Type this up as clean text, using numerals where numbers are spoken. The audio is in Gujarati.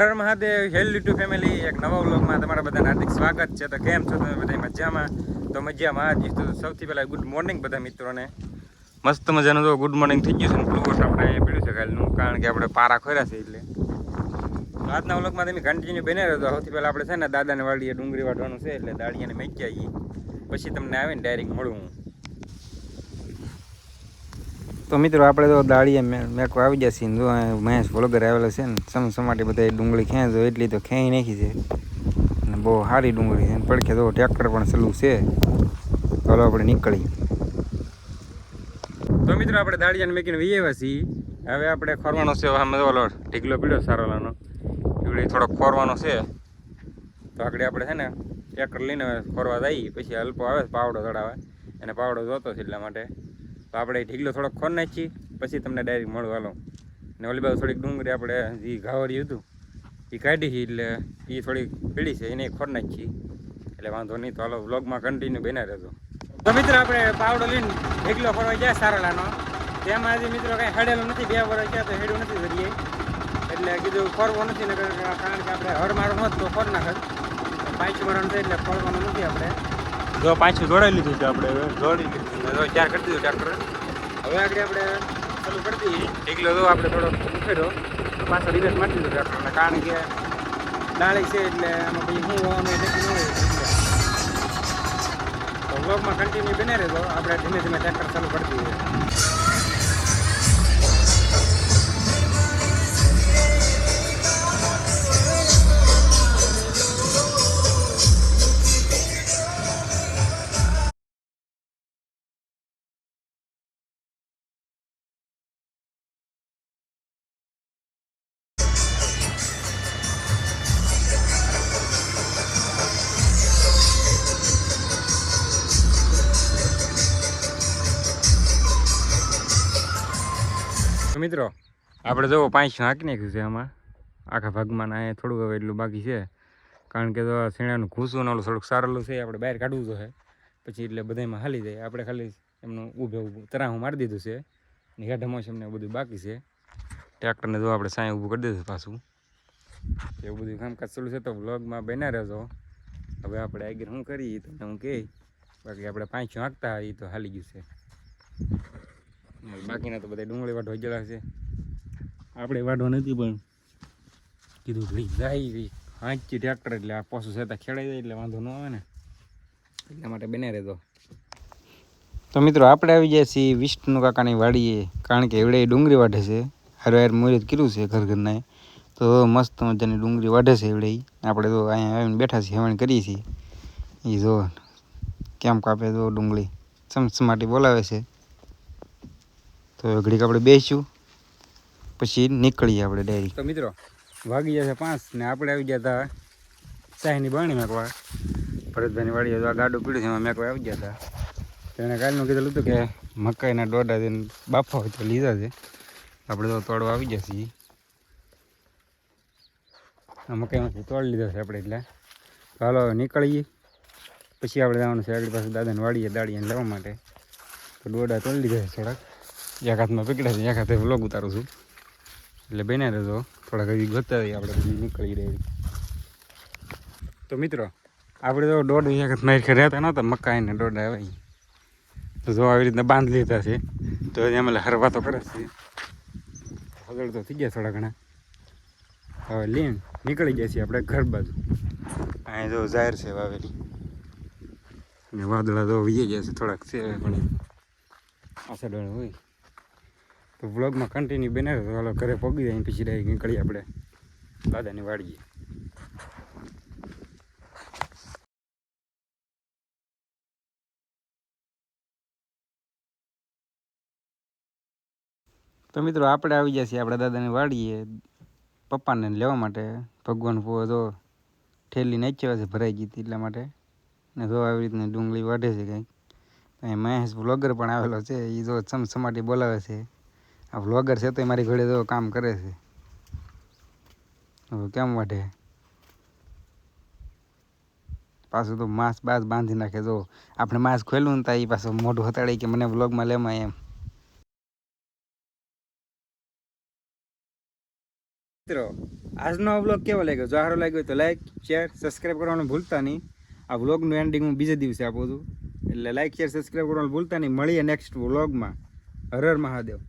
હર મહાદેવ, હેલ્ધી ટુ ફેમિલી, એક નવા વ્લોગમાં તમારા બધાને હાર્દિક સ્વાગત છે. તો કેમ છો તમે બધા? મજામાં? તો મજામાં જ. તો સૌથી પહેલાં ગુડ મોર્નિંગ બધા મિત્રોને. મસ્ત મજાનું તો ગુડ મોર્નિંગ થઈ ગયું છે. ગ્લુકોઝ આપણે અહીંયા પીડ્યું છે કાલનું, કારણ કે આપણે પારા ખોર્યા છે એટલે. આજના વ્લોગમાં તમે કન્ટિન્યુ બને રહો. સૌથી પહેલાં આપણે છે ને દાદાને વાડીએ ડુંગળી વાટવાનું છે, એટલે દાળીયાને મેકી આવીએ, પછી તમને આવીને ડાયરેક્ટ મળું. તો મિત્રો આપણે તો દાળીએ મેકો આવી જશે ને. જો મહેશ વ્લોગર આવેલો છે ને, સમસમાટી બધા ડુંગળી ખેંચો એટલી તો ખેંચી નાખી છે, અને બહુ સારી ડુંગળી છે. પડખે તો ટ્રેક્ટર પણ સલું છે. ચાલો આપણે નીકળી. તો મિત્રો આપણે દાળિયાને મેકીને વી આવ્યા છીએ. હવે આપણે ખોરવાનો છે. આમ ઓલો ઢીકલો પીડ્યો સારોલાનો, એવડે થોડોક ખોરવાનો છે. તો આગળ આપણે છે ને ટ્રેક્ટર લઈને ખોરવા જઈએ, પછી અલ્પો આવે પાવડો ચડાવે, અને પાવડો જોતો છે એટલા માટે. તો આપણે ઢીકલો થોડોક ખોર નાખીએ, પછી તમને ડાયરેક્ટ મળું. હાલો. ને ઓલી બાજુ થોડીક ડુંગળી આપણે જે ઘાવરી હતું એ કાઢી છે, એટલે એ થોડીક પીળી છે, એને ખોર નાખીએ, એટલે વાંધો નહીં. તો હાલો વ્લોગમાં કન્ટિન્યુ બન્યા રહેજો. તો મિત્રો આપણે પાવડો લઈને ઢીકલો ખોરવા જાય સારોલાનો. તેમાં હજી મિત્રો કાંઈ હેડેલું નથી. 2 વર્ષ ગયા તો હેડું નથી કરીએ, એટલે કીધું ખોરવું નથી ને, કારણ કે આપણે હરમારું હોત તો ખોર નાખત. પાંચ મરણ છે એટલે ખોરવાનું નથી આપણે. જો પાછું જોડાઈ લીધું છે આપણે, હવે જોડી લીધું, ચાર કરી દીધું ટ્રેક્ટર. હવે આગળ આપણે ચાલુ કરી દઈએ. ઢીકલો તો આપણે થોડો ઉખેડો, પાછો રિવર્સ મારી દીધું ટ્રેક્ટરને, કારણ કે ડાળી છે એટલે આમાં પછી શું હોવાનું એ નક્કી ન હોય. તો વ્લોગમાં કન્ટિન્યુ બને રહેજો. આપણે ધીમે ધીમે ટ્રેક્ટર ચાલુ કરી દઈએ. મિત્રો આપણે જો 5 હાંકી નાખ્યું છે આમાં, આખા ભાગમાં. અહીંયા થોડું હવે એટલું બાકી છે, કારણ કે તો શેણાનું ઘૂસવું ને ઓલું થોડુંક સારેલું છે, આપણે બહાર કાઢવું તો છે પછી, એટલે બધામાં હાલી જાય. આપણે ખાલી એમનું ઊભું તરાહું મારી દીધું છે, અને હેઠ મોસમને બધું બાકી છે. ટ્રેક્ટરને જો આપણે સાંય ઊભું કરી દીધું પાછું, એવું બધું કામકાજ ચાલુ છે. તો વ્લોગમાં બન્યા રહેજો. હવે આપણે આગળ શું કરીએ તમને હું કહે, બાકી આપણે 5 હાંકતા એ તો હાલી ગયું છે. બાકીના તો બધા ડુંગળી વાઢવા ગયેલા છે. આપણે વાઢવા નથી, પણ કીધું ભાઈ જાય હાંચી ટ્રેક્ટર, એટલે આ પાછું સેતા ખેડાઈ જાય એટલે વાંધો ન આવે ને, એટલા માટે બને રહેતો. તો મિત્રો આપણે આવી જાય છીએ વિષ્ણુ કાકાની વાડીએ, કારણ કે એવડે ડુંગળી વાઢે છે. હાર મુહૂર્ત કર્યું છે ઘર ઘરના, તો મસ્ત મજાની ડુંગળી વાઢે છે એવડે. આપણે તો અહીંયા આવીને બેઠા છીએ, હવણ કરીએ છીએ. એ જો કેમ કાપે તો ડુંગળી સમસમાટી બોલાવે છે. તો ઘડીક આપણે બેસીશું, પછી નીકળીએ આપણે ડાયરેક્ટ. તો મિત્રો વાગી જશે 5 ને આપણે આવી ગયા હતા ચાયની બાણી મેકવા. ભરતભાઈની વાડીએ તો આ ગાડું પીડ્યું છે, એમાં મેકવા આવી ગયા હતા. તેણે કાલનું કીધેલું હતું કે મકાઈના ડોડા દઈને બાફા હોય તો લીધા છે. આપણે તો તોડવા આવી ગયા છીએ. આ મકાઈમાંથી તોડી લીધા છે આપણે, એટલે ચાલો નીકળીએ. પછી આપણે જવાનું છે આગળ પાસે દાદાને વાડીએ દાળીને લેવા માટે. તો ડોડા તોડી લીધા છે થોડાક, એક હાથમાં પકડ્યા છે, એક હાથે વ્લોગ ઉતારું છું, એટલે બન્યા રહેજો. થોડાક હજી ગોતા આપણે પછી નીકળી રહી. તો મિત્રો આપણે તો દોઢ વખત મારી રહેતા નહોતા, મકાઈને દોડા આવે તો જો આવી રીતના બાંધી લીધા છે. તો એમ હરવા તો કરે છે, હગળ તો થઈ ગયા થોડા ઘણા. હવે લઈને નીકળી ગયા છીએ આપણે ઘર બાજુ. અહીંયા જો જાહેર છે વાવેલી, ને વાદળા તો વીએ ગયા છે થોડાક છે, પણ આસડવાળ હોય. તો વ્લોગમાં કન્ટિન્યુ બનાવે તો હાલો ઘરે પગી જાય, પછી ડાયરેક્ટ નીકળીએ આપણે દાદાની વાડીએ. તો મિત્રો આપણે આવી ગયા છીએ આપણા દાદાની વાડીએ પપ્પાને લેવા માટે. ભગવાન પૂરો તો ઠેલી નાખ્યા છે, ભરાઈ ગઈ હતી એટલા માટે. ને જો આવી રીતના ડુંગળી વાઢે છે કંઈક. અહીં મહેશ વ્લોગર પણ આવેલો છે, એ જો સમસમાટી બોલાવે છે. આ વ્લોગર છે તો મારી ઘરે તો કામ કરે છે. કેમ વાઢે પાછું તો માંસ બાસ બાંધી નાખે. જો આપણે માંસ ખોલ્યું ને ત્યાં એ પાછું મોઢું હતાડી કે મને વ્લોગમાં લેમાં એમ. મિત્રો આજનો આ વ્લોગ કેવો લાગ્યો? જો સારો લાગ્યો તો લાઈક શેર સબસ્ક્રાઈબ કરવાનું ભૂલતા નહીં. આ વ્લોગનું એન્ડિંગ હું બીજે દિવસે આપું છું, એટલે લાઈક શેર સબસ્ક્રાઈબ કરવાનું ભૂલતા નહીં. મળીએ નેક્સ્ટ વ્લોગમાં. હર હર મહાદેવ.